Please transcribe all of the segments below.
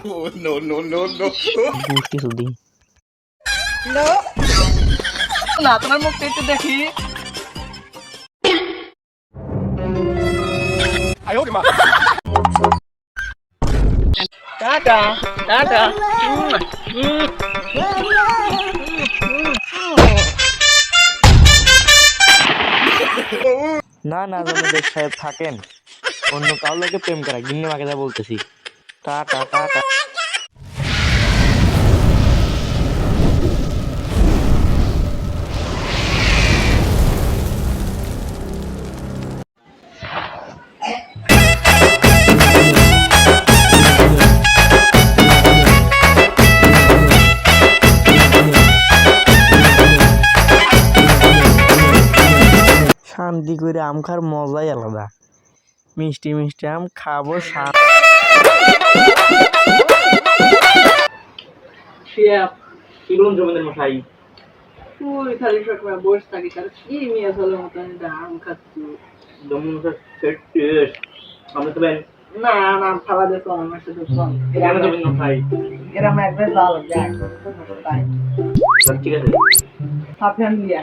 No, no, no, no. গোষ্ঠী শুধু না তোমার মুখটা একটু দেখি। Tata tata. না না জমিদার সাহেব থাকেন, অন্য কারো লোকে প্রেম করা গিন্নি মাকে যা বলতেছি। Tata tata. শান্তি করে আম খাওয়ার মজাই আলাদা। মিষ্টি মিষ্টি আম খাবো। কি বলুন জমিদার মশাই? তুই খালি সবসময় বসে থাকিস আর কি নিয়ে চলে মতন আম খাচ্ছি। জমিদার মশাই আমরা তো না না খাওয়া দেখো আমার সাথে চল। জমিদার মশাই এরম একবার যাও যাক তাই ঠিক আছে সাবধান দিয়া।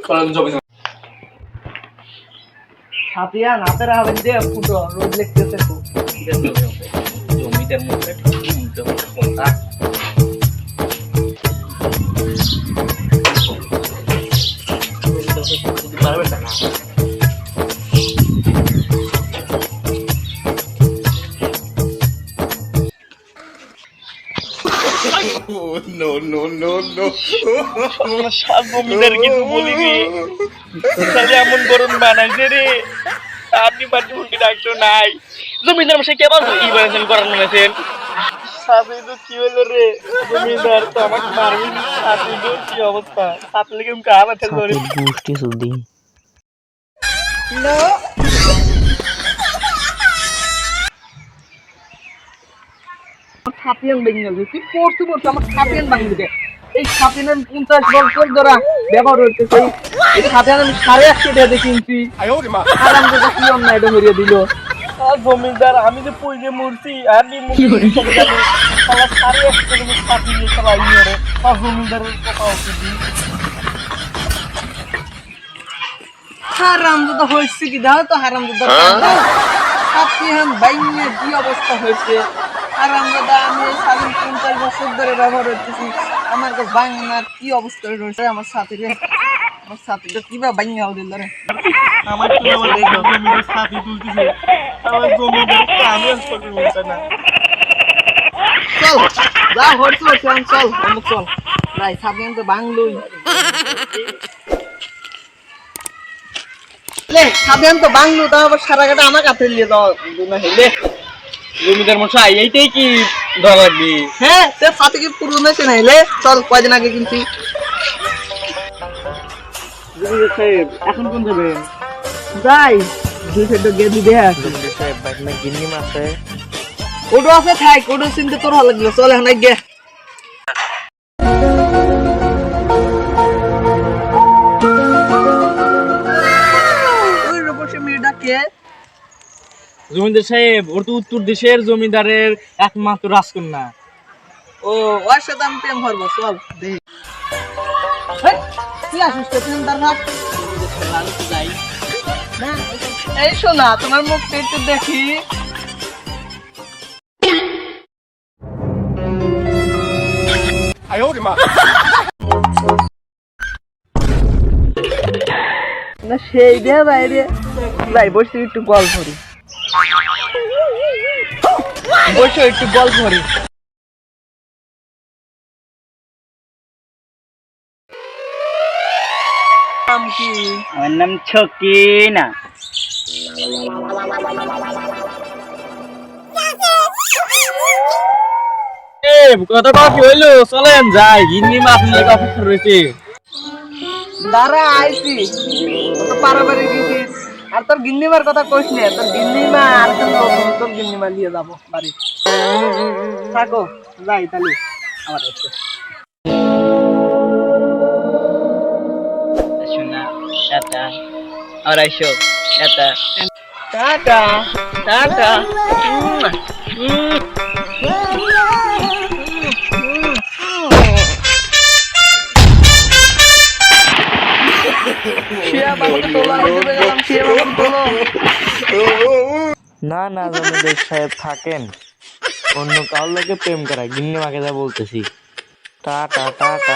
চলেন জমিদার। ছাতিয়া নাতের হবেন দিয়ে ফুটো রোদ লিখতেছে তো। ঠিক আছে জমিদার মশাই কথা পারবেন না। Oh, no, no, no, no. জমিদার কিছু বলিনি, এমন গরম বানাইছে রে। আপনি বাড়ি উল্টে ডাকছো নাই। জমিদার মশাই কেমন কি বানাইছেন করার বানাইছেন? সাথে তো কি হলো রে? জমিদার তো আমাকে মারবেন। সাথে তো কি অবস্থা? সাথে লেগে আমি কার আছে ধরে গোষ্ঠী শুদ্ধি। নো ছাপিয়ান ভেঙে গেছে। তুই পড়তে পড়তে আমার ছাপিয়ান ভাঙি দিবে। এই ছাপিয়ান আমি 50 বছর ধরে ব্যবহার হইতেছে। এই ছাপিয়ান আমি 150 টাকা দিয়ে কিনছি। আরাম করে কি অন্যায় এটা হরিয়ে দিল। জমিদার আমি যে পয়সা মরছি আর জমিদারের কথা হচ্ছে হারামজাদা হয়েছে কি দাও তো হারামজাদা ছাপিয়ান ভাঙে কি অবস্থা হয়েছে। হারামজাদা আমি 50 বছর ধরে ব্যবহার হইতেছি। আমার কাছে ভাঙনার কি অবস্থা রয়েছে। আমার সাথীটা কিভাবে ভাঙে হল দিল রে। আমার তো আমার জমিদার সাথী তুলতেছে। আমার জমিদার আমি আসতে বলতে না। চল যা হচ্ছে চল চল আমরা চল নাই ছাপিয়ান তো ভাঙলই। লে ছাপিয়ান তো ভাঙলো তাও আবার সারা কাটা আমার কাছে নিয়ে যাও না হেলে। জমিদার মশাই এইটাই কি ধরা লাগবে? হ্যাঁ তোর সাথে কি পুরনো আছে না হেলে। চল কয়দিন আগে কিনছি। জমিদার সাহেব এখন কোন যাবেন? যাই দুই সাইড গেদি দেয়া আছে। জমিদার সাহেব বাইক না গিন্নি মাছে ওটো আছে থাক ওটো চিনতে তোর ভালো লাগলো। চল এখন গে ওই রূপসী মেয়েটা কে? জমিদার সাহেব ওর তো উত্তর দেশের জমিদারের একমাত্র রাজকন্যা। ও ওর সাথে আমি প্রেম করবো। চল দেখি কি আসিস তো প্রেম তার রাখ। যাই এই শোনা তোমার মুখটা একটু দেখি। না সেই দিয়ে বাইরে যাই বসে একটু গল্প করি। বসে একটু গল্প করি। নাম কি? আমার নাম ছকিনা। কত কফি হইলো? চলেন যাই, গিন্নি মা আপনার অপেক্ষা রয়েছে। দাঁড়া আইছি তো পারাবাড়ি গেছিস আর তোর গিন্নিমার কথা কইস না। তোর গিন্নিমা আর তোর গিন্নিমা নিয়ে যাবো বাড়ি। থাকো যাই তাহলে আমার কাছে। শোনা টাটা। 250 এটা টাটা টাটা শিয়া বাবুকে তোলো, আমি ডুবে গেলাম, শিয়া বাবুকে তোলো। না না জমিদার সাহেব থাকেন, অন্য কারোর লোকে প্রেম করা গিন্নি মাকে যা বলতেছি। টা টা টা টা।